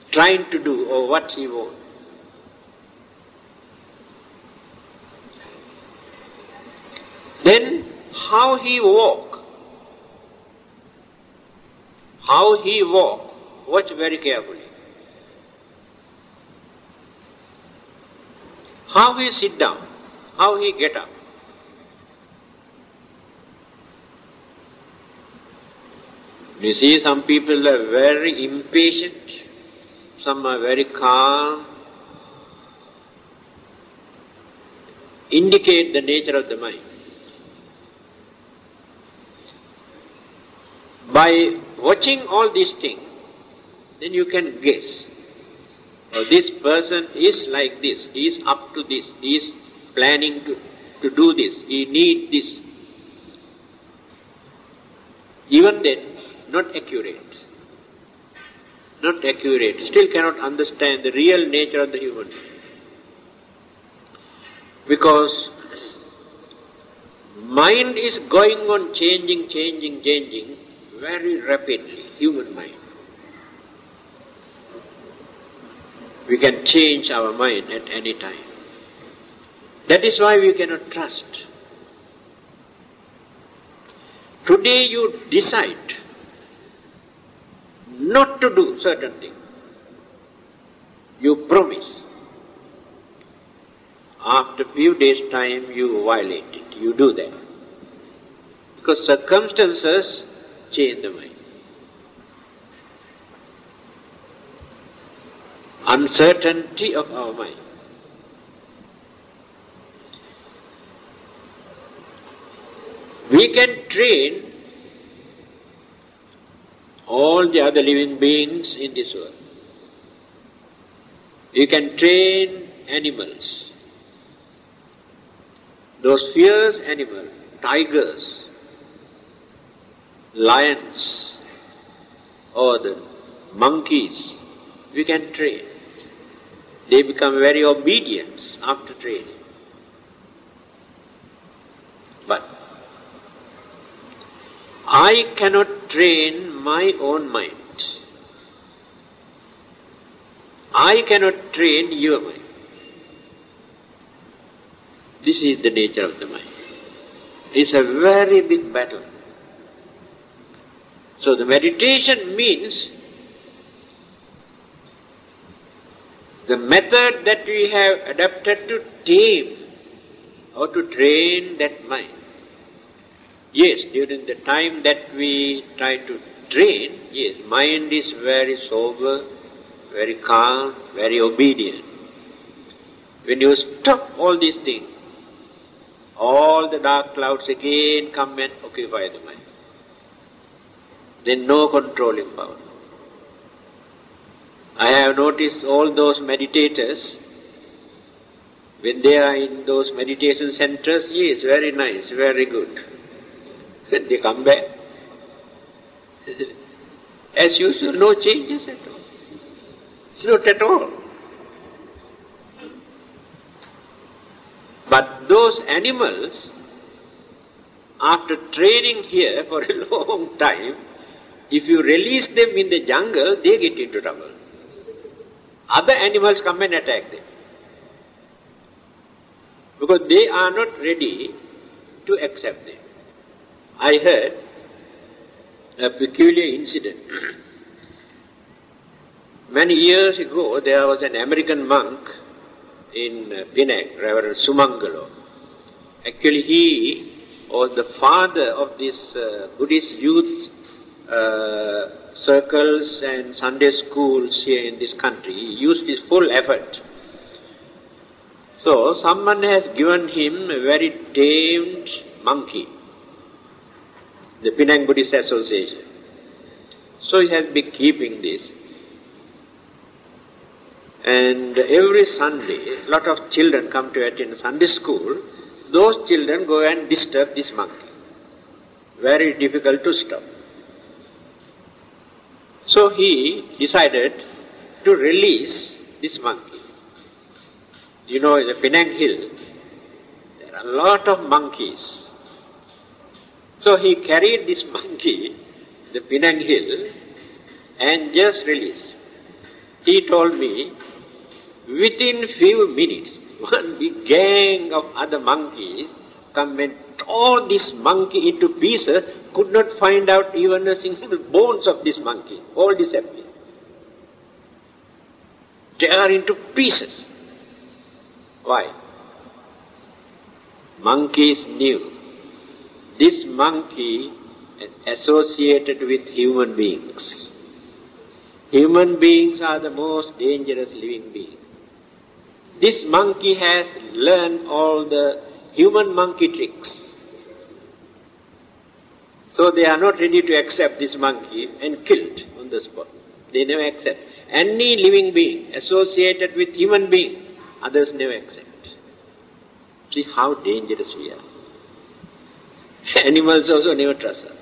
trying to do or what he wants. Then how he walk, How he walk, watch very carefully. How he sit down, how he get up. You see, some people are very impatient, some are very calm. Indicate the nature of the mind. By watching all these things, then you can guess. Oh, this person is like this, he is up to this, he is planning to do this, he needs this. Even then, not accurate. Not accurate. Still cannot understand the real nature of the human being. Because mind is going on changing very rapidly, human mind. We can change our mind at any time. That is why we cannot trust. Today you decide not to do certain things. You promise. After few days' time you violate it. You do that. Because circumstances change the mind. Uncertainty of our mind. We can train all the other living beings in this world. We can train animals. Those fierce animals, tigers, lions, or the monkeys, we can train. They become very obedient after training. But I cannot train my own mind. I cannot train your mind. This is the nature of the mind. It's a very big battle. So the meditation means the method that we have adapted to tame or to train that mind. Yes, during the time that we try to train, yes, mind is very sober, very calm, very obedient. When you stop all these things, all the dark clouds again come and occupy the mind. Then no controlling power. I have noticed all those meditators, when they are in those meditation centers, yes, very nice, very good. When they come back, as usual, no changes at all. It's not at all. But those animals, after training here for a long time, if you release them in the jungle, they get into trouble. Other animals come and attack them. Because they are not ready to accept them. I heard a peculiar incident. Many years ago, there was an American monk in Penang, Reverend Sumangalo. Actually, he was the father of this Buddhist youth circles and Sunday schools here in this country. He used his full effort. So, someone has given him a very tamed monkey, the Penang Buddhist Association. So he has been keeping this. And every Sunday, a lot of children come to attend Sunday school. Those children go and disturb this monkey. Very difficult to stop. So he decided to release this monkey. You know, in the Penang Hill, there are a lot of monkeys. So he carried this monkey, the Penang Hill, and just released. He told me, within few minutes, one big gang of other monkeys come and tore this monkey into pieces, could not find out even a single bones of this monkey. All disappeared. Tear into pieces. Why? Monkeys knew this monkey associated with human beings. Human beings are the most dangerous living beings. This monkey has learned all the human monkey tricks. So they are not ready to accept this monkey and killed on the spot. They never accept. Any living being associated with human being, others never accept. See how dangerous we are. Animals also never trust us.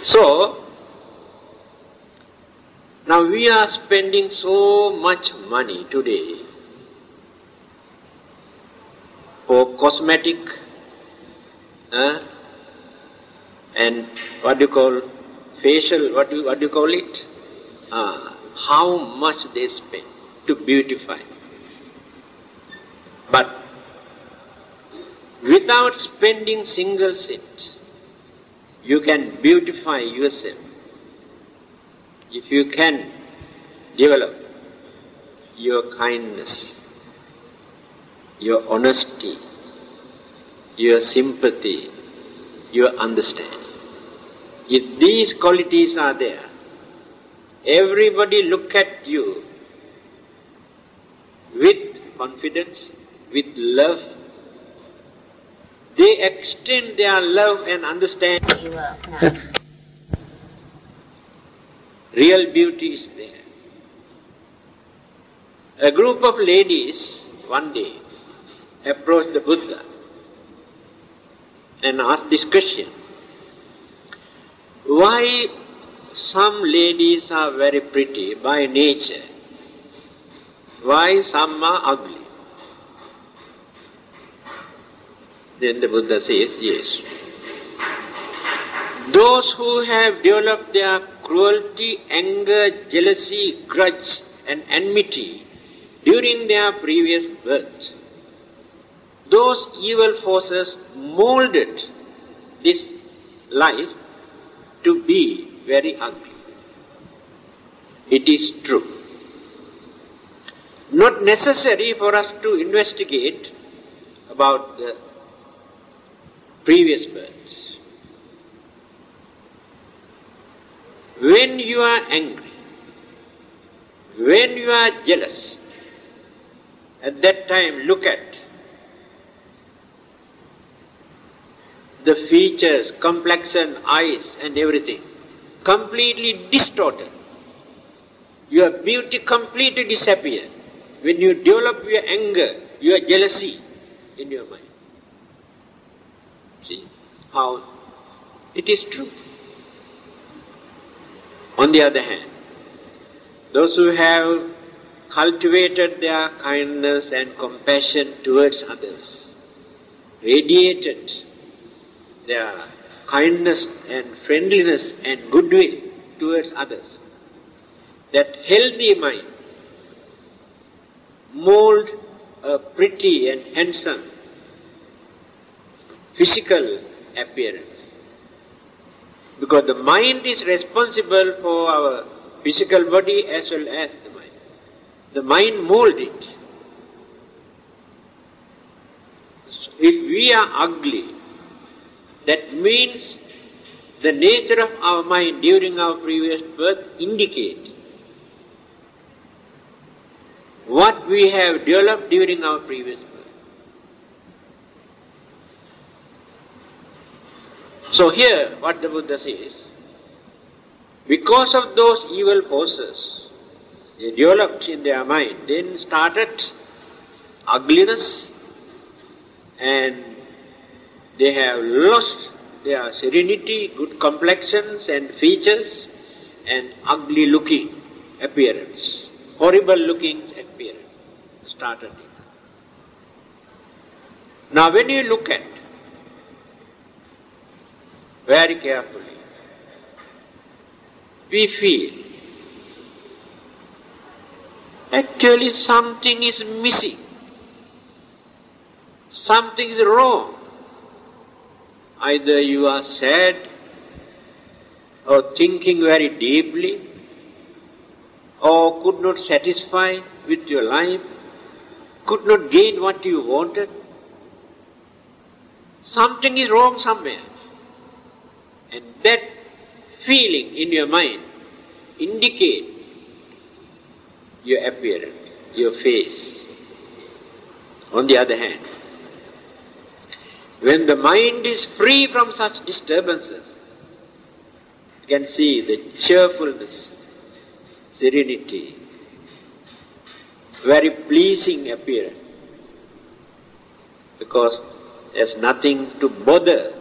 So, now we are spending so much money today for cosmetic and what do you call facial, what do you call it? How much they spend to beautify. But without spending single cent, you can beautify yourself. If you can develop your kindness, your honesty, your sympathy, your understanding. If these qualities are there, everybody look at you with confidence, with love. They extend their love and understanding. Real beauty is there. A group of ladies one day approached the Buddha and asked this question: why some ladies are very pretty by nature, why some are ugly? Then the Buddha says, yes, those who have developed their cruelty, anger, jealousy, grudge and enmity during their previous birth, those evil forces molded this life to be very ugly. It is true. Not necessary for us to investigate about the previous births. When you are angry, when you are jealous, at that time look at the features, complexion, eyes and everything, completely distorted. Your beauty completely disappears when you develop your anger, your jealousy in your mind. See how it is true. On the other hand, those who have cultivated their kindness and compassion towards others, radiated their kindness and friendliness and goodwill towards others, that healthy mind mold a pretty and handsome physical appearance. Because the mind is responsible for our physical body as well as the mind. The mind molds it. If we are ugly, that means the nature of our mind during our previous birth indicates what we have developed during our previous birth. So here, what the Buddha says, because of those evil forces, they developed in their mind, then started ugliness, and they have lost their serenity, good complexions and features, and ugly looking appearance, horrible looking appearance started it. Now when you look at very carefully, we feel Actually, something is missing. Something is wrong. Either you are sad or thinking very deeply or could not satisfy with your life, could not gain what you wanted. Something is wrong somewhere. And that feeling in your mind indicates your appearance, your face. On the other hand, when the mind is free from such disturbances, you can see the cheerfulness, serenity, very pleasing appearance, because there's nothing to bother,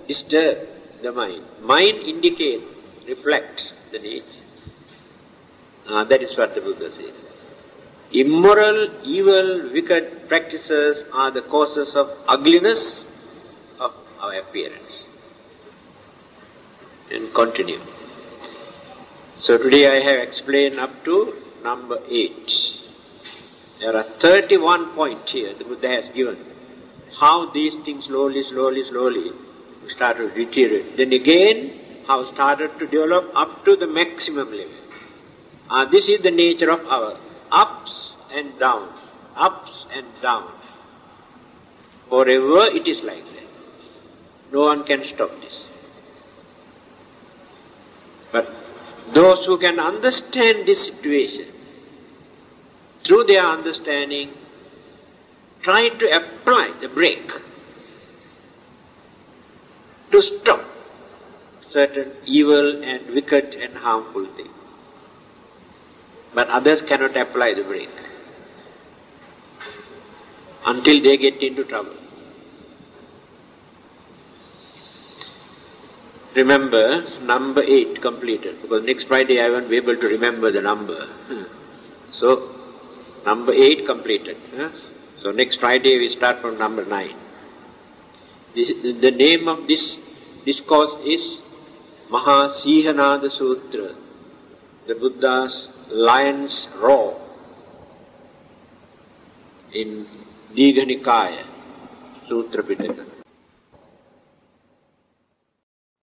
disturb the mind. Mind indicates, reflects the nature. That is what the Buddha says. Immoral, evil, wicked practices are the causes of ugliness of our appearance. And continue. So today I have explained up to number 8. There are 31 points here the Buddha has given. How these things slowly start to deteriorate. Then again, how started to develop up to the maximum level. This is the nature of our ups and downs, ups and downs. Forever it is like that. No one can stop this. But those who can understand this situation, through their understanding, try to apply the brake to stop certain evil and wicked and harmful things. But others cannot apply the brake until they get into trouble. Remember, number 8 completed, because next Friday I won't be able to remember the number. So, number 8 completed. So next Friday we start from number 9. The name of this discourse is Maha Sihanada Sutra, the Buddha's lion's roar, in Digha Nikaya, Sutra Pitaka.